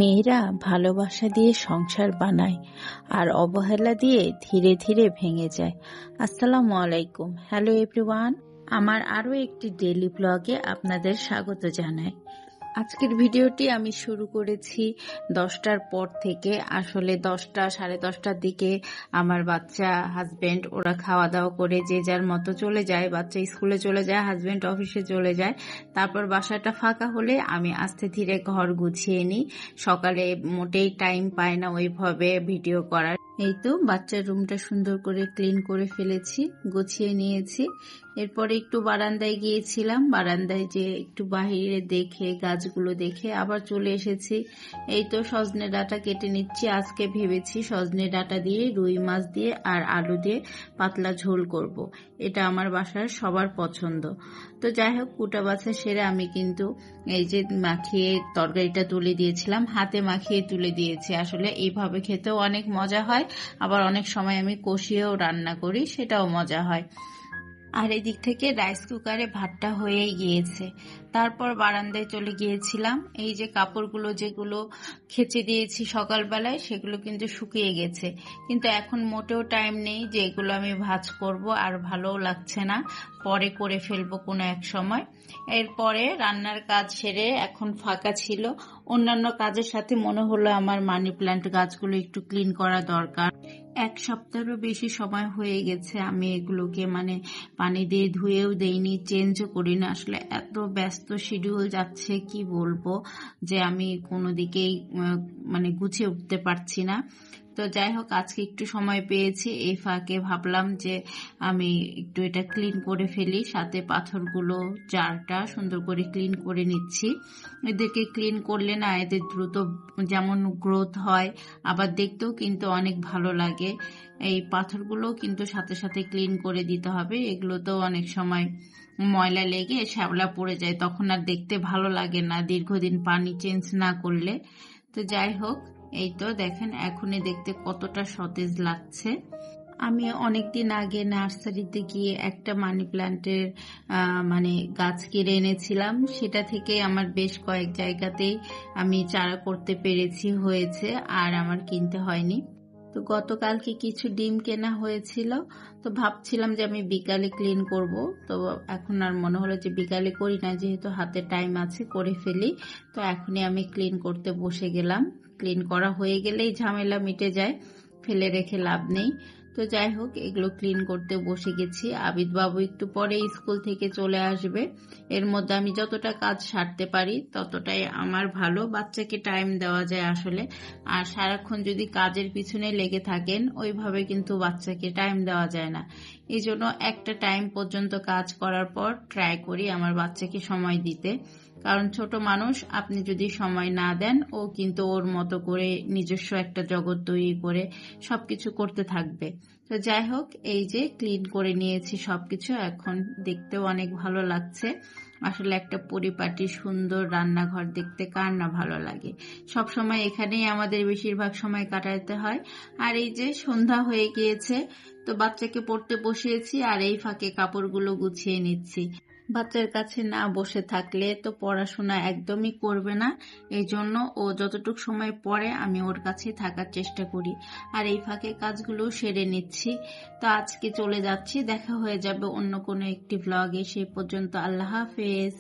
মেয়েরা ভালোবাসা দিয়ে সংসার বানায় আর অবহেলা দিয়ে ধীরে ধীরে ভেঙে যায়। আসসালামু আলাইকুম, হ্যালো এভরিওয়ান। আমার আরো একটি ডেইলি ব্লগে আপনাদের স্বাগত জানাই। আজকের ভিডিওটি আমি শুরু করেছি 10টার পর থেকে। আসলে 10টা সাড়ে 10টার দিকে আমার বাচ্চা, হাজবেন্ড ওরা খাওয়া দাওয়া করে যে যার মতো চলে যায়। বাচ্চা স্কুলে চলে যায়, হাজবেন্ড অফিসে চলে যায়। তারপর বাসাটা ফাঁকা হলে আমি আস্তে ধীরে ঘর গুছিয়ে নিই। সকালে মোটেই টাইম পাই না ওইভাবে ভিডিও করার। এই তো বাচ্চার রুমটা সুন্দর করে ক্লিন করে ফেলেছি, গুছিয়ে নিয়েছি। এরপরে একটু বারান্দায় গিয়েছিলাম, বারান্দায় যে একটু বাহিরে দেখে গাছগুলো দেখে আবার চলে এসেছি। এই তো সজনে ডাঁটা কেটে নিচ্ছি। আজকে ভেবেছি সজনে ডাঁটা দিয়ে রুই মাছ দিয়ে আর আলু দিয়ে পাতলা ঝোল করব। এটা আমার বাসার সবার পছন্দ। তো যাই হোক, কুটা বাছা সেরে আমি কিন্তু এই যে মাখিয়ে তরকারিটা তুলে দিয়েছিলাম, হাতে মাখিয়ে তুলে দিয়েছি। আসলে এইভাবে খেতেও অনেক মজা হয়, আবার অনেক সময় আমি কষিয়েও রান্না করি, সেটাও মজা হয়। আর এদিক থেকে রাইস কুকারে ভাতটা হয়েই গিয়েছে। তারপর বারান্দায় চলে গিয়েছিলাম। এই যে কাপড়গুলো যেগুলো খেচে দিয়েছি সকালবেলায়, সেগুলো কিন্তু শুকিয়ে গেছে, কিন্তু এখন মোটেও টাইম নেই যে এগুলো আমি ভাঁজ করব, আর ভালোও লাগছে না। পরে করে ফেলবো কোনো এক সময়। এরপরে রান্নার কাজ সেরে এখন ফাঁকা ছিল। অন্যান্য কাজের সাথে মনে হলো আমার মানি প্ল্যান্ট গাছগুলো একটু ক্লিন করা দরকার। এক সপ্তাহেরও বেশি সময় হয়ে গেছে আমি এগুলোকে পানি দিয়ে ধুয়েও দেইনি, চেঞ্জও করি না। আসলে এত ব্যস্ত শিডিউল যাচ্ছে, কি বলবো, যে আমি কোনো দিকেই গুছিয়ে উঠতে পারছি না। তো যাই হোক, আজকে একটু সময় পেয়েছি, এই ফাঁকে ভাবলাম যে আমি একটু এটা ক্লিন করে ফেলি। সাথে পাথরগুলো, জারটা সুন্দর করে ক্লিন করে নিচ্ছি। এদেরকে ক্লিন করলে না, এদের দ্রুত যেমন গ্রোথ হয়, আবার দেখতেও কিন্তু অনেক ভালো লাগে। এই পাথরগুলো কিন্তু সাথে সাথে ক্লিন করে দিতে হবে। এগুলো তো অনেক সময় ময়লা লেগে শ্যাওলা পড়ে যায়, তখন আর দেখতে ভালো লাগে না দীর্ঘদিন পানি চেঞ্জ না করলে। তো যাই হোক, এই তো দেখেন এখনই দেখতে কতটা সতেজ লাগছে। আমি অনেকদিন আগে নার্সারিতে গিয়ে একটা মানি প্ল্যান্টের গাছ কিনে এনেছিলাম। সেটা থেকে আমার বেশ কয়েক জায়গাতেই আমি চারা করতে পেরেছি, হয়েছে, আর আমার কিনতে হয়নি। তো গতকালকে কিছু ডিম কেনা হয়েছিল, তো ভাবছিলাম যে আমি বিকালে ক্লিন করব। তো এখন আর মনে হলো যে বিকালে করি না, যেহেতু হাতে টাইম আছে করে ফেলি। তো এখনই আমি ক্লিন করতে বসে গেলাম। ক্লিন করা হয়ে গেলেই ঝামেলা মিটে যায়, ফেলে রেখে লাভ নেই। তো যাই হোক, এগুলো ক্লিন করতে বসে গেছি। আবিদ বাবু একটু পরে স্কুল থেকে চলে আসবে। এর মধ্যে আমি যতটা কাজ সারতে পারি ততটাই আমার ভালো, বাচ্চাকে টাইম দেওয়া যায় আসলে। আর সারাক্ষণ যদি কাজের পিছনে লেগে থাকেন, ওইভাবে কিন্তু বাচ্চাকে টাইম দেওয়া যায় না। এই জন্য একটা টাইম পর্যন্ত কাজ করার পর ট্রাই করি আমার বাচ্চাকে সময় দিতে। কারণ ছোট মানুষ, আপনি যদি সময় না দেন, ও কিন্তু ওর মতো করে নিজস্ব একটা জগৎ তৈরি করে সবকিছু করতে থাকবে। তো যাই হোক, এই যে ক্লিন করে নিয়েছি সবকিছু, এখন দেখতেও অনেক ভালো লাগছে। আসলে একটা পরিপাটি সুন্দর রান্নাঘর দেখতে কার না ভালো লাগে। সব সময় এখানেই আমাদের বেশিরভাগ সময় কাটাতে হয়। আর এই যে সন্ধ্যা হয়ে গিয়েছে, তো বাচ্চাকে পড়তে বসিয়েছি, আর এই ফাঁকে কাপড়গুলো গুছিয়ে নিচ্ছি। বাচ্চার কাছে না বসে থাকলে তো পড়াশোনা একদমই করবে না। এই জন্য ও যতটুকু সময় পড়ে আমি ওর কাছে থাকার চেষ্টা করি, আর এই ফাঁকে কাজগুলো সেরে নিচ্ছি। তো আজকে চলে যাচ্ছি, দেখা হয়ে যাবে অন্য কোনো একটি ব্লগে। সেই পর্যন্ত আল্লাহ হাফেজ।